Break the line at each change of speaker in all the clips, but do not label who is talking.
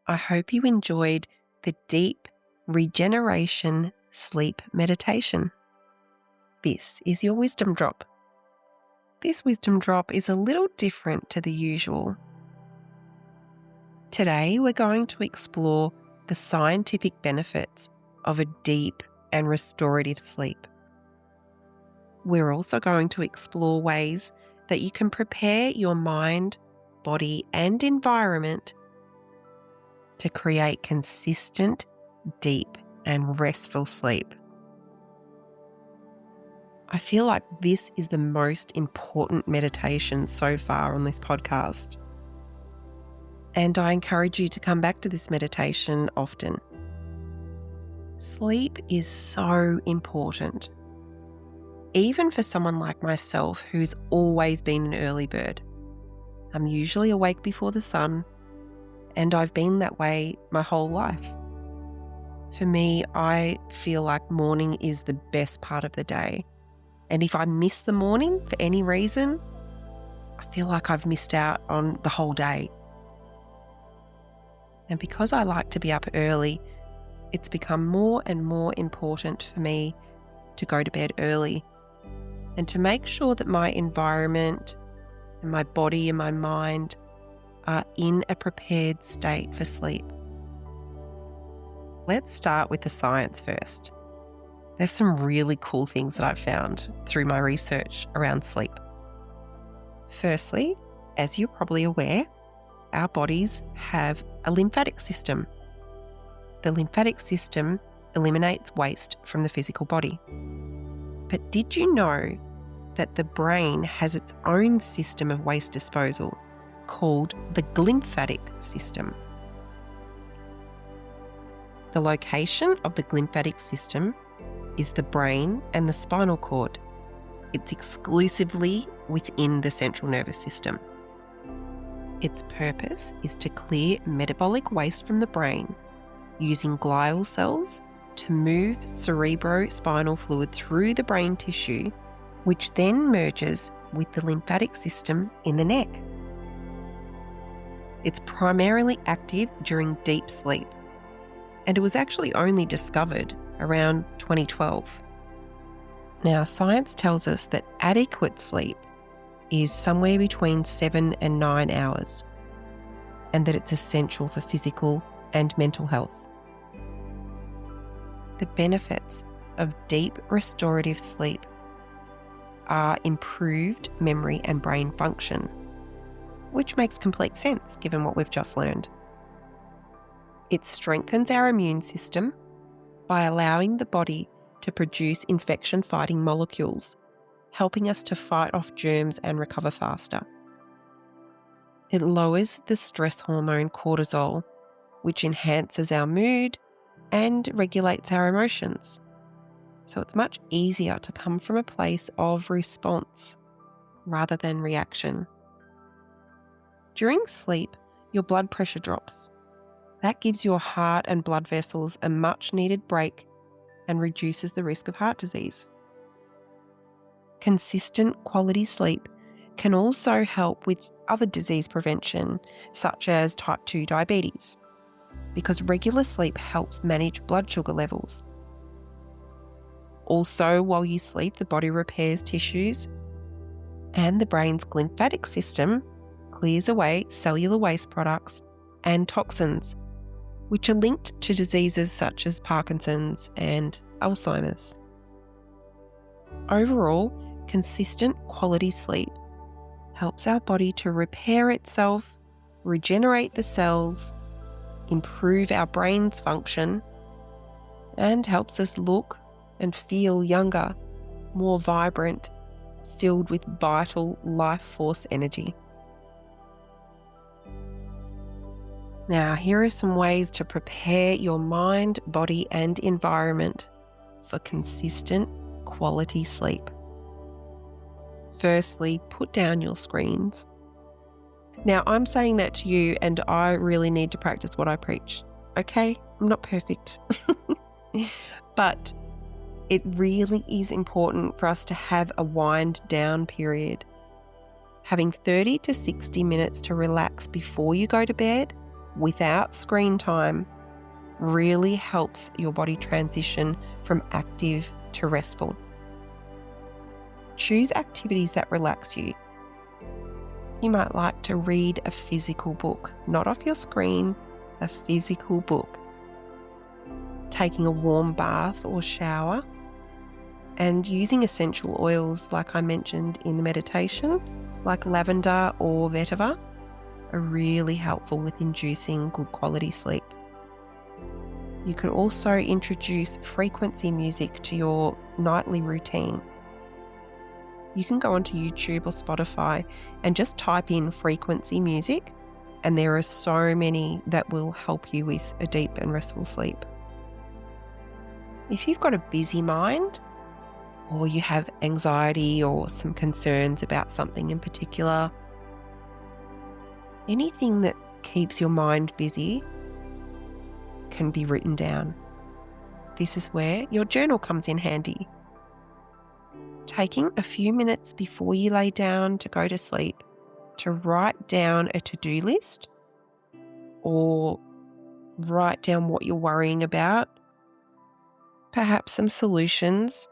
I hope you enjoyed the deep regeneration sleep meditation. This is your wisdom drop. This wisdom drop is a little different to the usual. Today, we're going to explore the scientific benefits of a deep and restorative sleep. We're also going to explore ways that you can prepare your mind, body, and environment to create consistent, deep, and restful sleep. I feel like this is the most important meditation so far on this podcast. And I encourage you to come back to this meditation often. Sleep is so important. Even for someone like myself who's always been an early bird. I'm usually awake before the sun, and I've been that way my whole life. For me, I feel like morning is the best part of the day. And if I miss the morning for any reason, I feel like I've missed out on the whole day. And because I like to be up early, it's become more and more important for me to go to bed early and to make sure that my environment and my body and my mind are in a prepared state for sleep. Let's start with the science first. There's some really cool things that I've found through my research around sleep. Firstly, as you're probably aware, our bodies have a lymphatic system. The lymphatic system eliminates waste from the physical body. But did you know that the brain has its own system of waste disposal called the glymphatic system? The location of the glymphatic system is the brain and the spinal cord. It's exclusively within the central nervous system. Its purpose is to clear metabolic waste from the brain using glial cells to move cerebrospinal fluid through the brain tissue, which then merges with the lymphatic system in the neck. It's primarily active during deep sleep, and it was actually only discovered around 2012. Now, science tells us that adequate sleep is somewhere between 7 and 9 hours, and that it's essential for physical and mental health. The benefits of deep restorative sleep are improved memory and brain function, which makes complete sense given what we've just learned. It strengthens our immune system by allowing the body to produce infection-fighting molecules, helping us to fight off germs and recover faster. It lowers the stress hormone cortisol, which enhances our mood and regulates our emotions. So it's much easier to come from a place of response rather than reaction. During sleep, your blood pressure drops. That gives your heart and blood vessels a much-needed break and reduces the risk of heart disease. Consistent quality sleep can also help with other disease prevention, such as type 2 diabetes, because regular sleep helps manage blood sugar levels. Also, while you sleep, the body repairs tissues, and the brain's glymphatic system clears away cellular waste products and toxins, which are linked to diseases such as Parkinson's and Alzheimer's. Overall, consistent quality sleep helps our body to repair itself, regenerate the cells, improve our brain's function, and helps us look and feel younger, more vibrant, filled with vital life force energy. Now, here are some ways to prepare your mind, body, and environment for consistent quality sleep. Firstly, put down your screens. Now, I'm saying that to you, and I really need to practice what I preach. Okay? I'm not perfect. But it really is important for us to have a wind down period. Having 30 to 60 minutes to relax before you go to bed without screen time really helps your body transition from active to restful. Choose activities that relax you. You might like to read a physical book, not off your screen, a physical book. Taking a warm bath or shower, and using essential oils like I mentioned in the meditation, like lavender or vetiver, are really helpful with inducing good quality sleep. You can also introduce frequency music to your nightly routine. You can go onto YouTube or Spotify and just type in frequency music, and there are so many that will help you with a deep and restful sleep. If you've got a busy mind, or you have anxiety or some concerns about something in particular, anything that keeps your mind busy can be written down. This is where your journal comes in handy. Taking a few minutes before you lay down to go to sleep to write down a to-do list or write down what you're worrying about, perhaps some solutions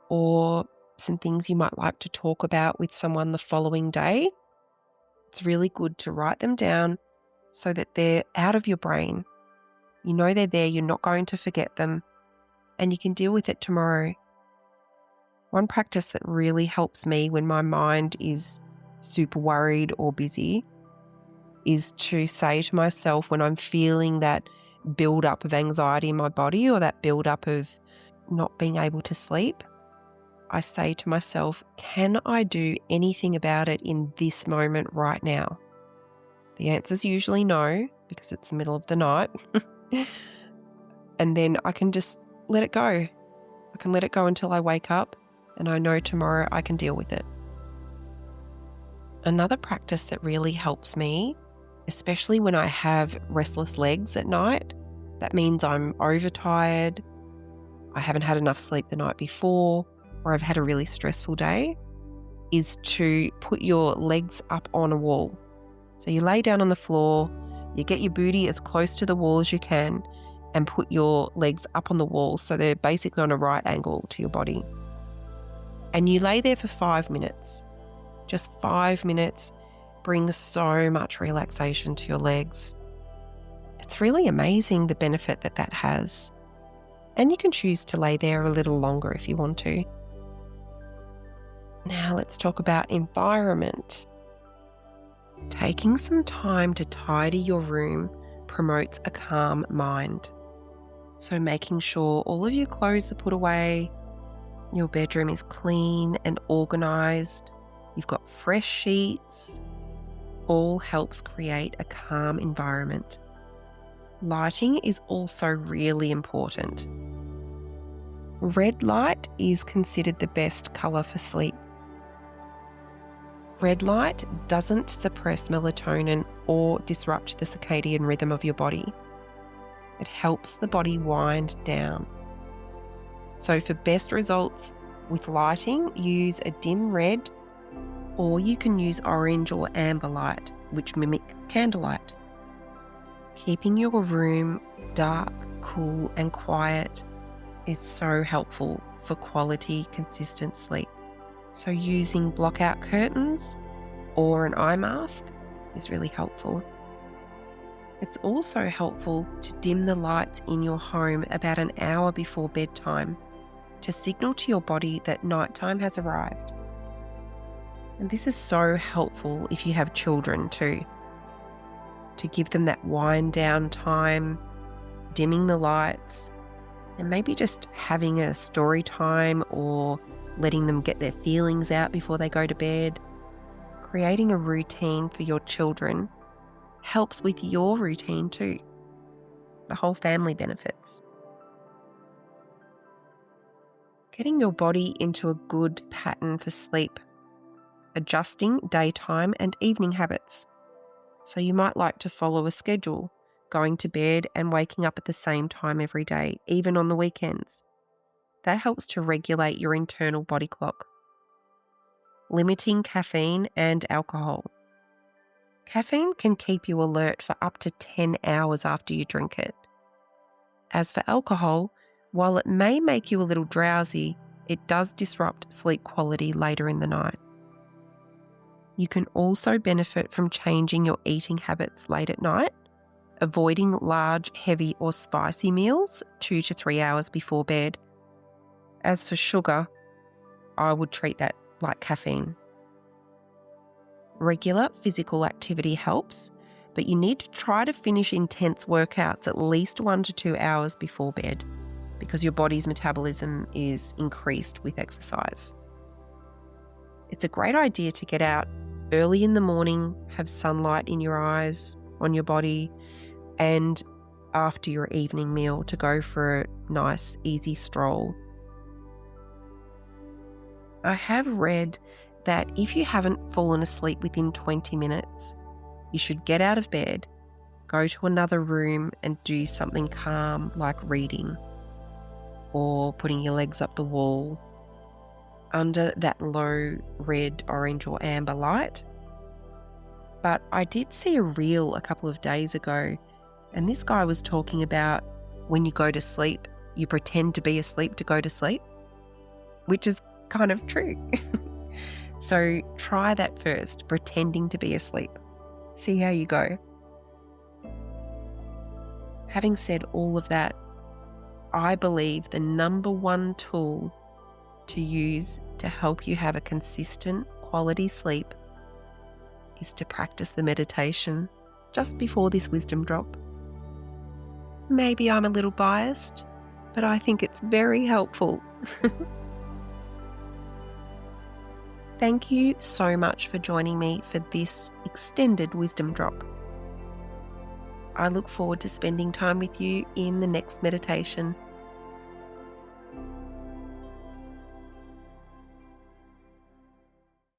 or some things you might like to talk about with someone the following day. It's really good to write them down so that they're out of your brain. You know they're there, you're not going to forget them, and you can deal with it tomorrow. One practice that really helps me when my mind is super worried or busy is to say to myself when I'm feeling that build-up of anxiety in my body or that build-up of not being able to sleep, I say to myself, can I do anything about it in this moment right now? The answer is usually no, because it's the middle of the night. And then I can just let it go. I can let it go until I wake up, and I know tomorrow I can deal with it. Another practice that really helps me, especially when I have restless legs at night, that means I'm overtired, I haven't had enough sleep the night before, or I've had a really stressful day, is to put your legs up on a wall. So you lay down on the floor, you get your booty as close to the wall as you can, and put your legs up on the wall so they're basically on a right angle to your body. And you lay there for 5 minutes. Just 5 minutes brings so much relaxation to your legs. It's really amazing the benefit that that has. And you can choose to lay there a little longer if you want to. Now let's talk about environment. Taking some time to tidy your room promotes a calm mind. So making sure all of your clothes are put away, your bedroom is clean and organised, you've got fresh sheets, all helps create a calm environment. Lighting is also really important. Red light is considered the best colour for sleep. Red light doesn't suppress melatonin or disrupt the circadian rhythm of your body. It helps the body wind down. So for best results with lighting, use a dim red, or you can use orange or amber light, which mimic candlelight. Keeping your room dark, cool and quiet is so helpful for quality, consistent sleep. So using blockout curtains or an eye mask is really helpful. It's also helpful to dim the lights in your home about an hour before bedtime to signal to your body that nighttime has arrived. And this is so helpful if you have children too, to give them that wind down time, dimming the lights, and maybe just having a story time or letting them get their feelings out before they go to bed. Creating a routine for your children helps with your routine too. The whole family benefits. Getting your body into a good pattern for sleep. Adjusting daytime and evening habits. So you might like to follow a schedule, going to bed and waking up at the same time every day, even on the weekends. That helps to regulate your internal body clock. Limiting caffeine and alcohol. Caffeine can keep you alert for up to 10 hours after you drink it. As for alcohol, while it may make you a little drowsy, it does disrupt sleep quality later in the night. You can also benefit from changing your eating habits late at night, avoiding large, heavy or spicy meals 2 to 3 hours before bed. As for sugar, I would treat that like caffeine. Regular physical activity helps, but you need to try to finish intense workouts at least 1 to 2 hours before bed because your body's metabolism is increased with exercise. It's a great idea to get out early in the morning, have sunlight in your eyes, on your body, and after your evening meal to go for a nice, easy stroll. I have read that if you haven't fallen asleep within 20 minutes, you should get out of bed, go to another room and do something calm like reading or putting your legs up the wall under that low red, orange or amber light. But I did see a reel a couple of days ago, and this guy was talking about when you go to sleep, you pretend to be asleep to go to sleep, which is kind of true. So try that first, pretending to be asleep. See how you go. Having said all of that, I believe the number one tool to use to help you have a consistent quality sleep is to practice the meditation just before this wisdom drop. Maybe I'm a little biased, but I think it's very helpful. Thank you so much for joining me for this extended wisdom drop. I look forward to spending time with you in the next meditation.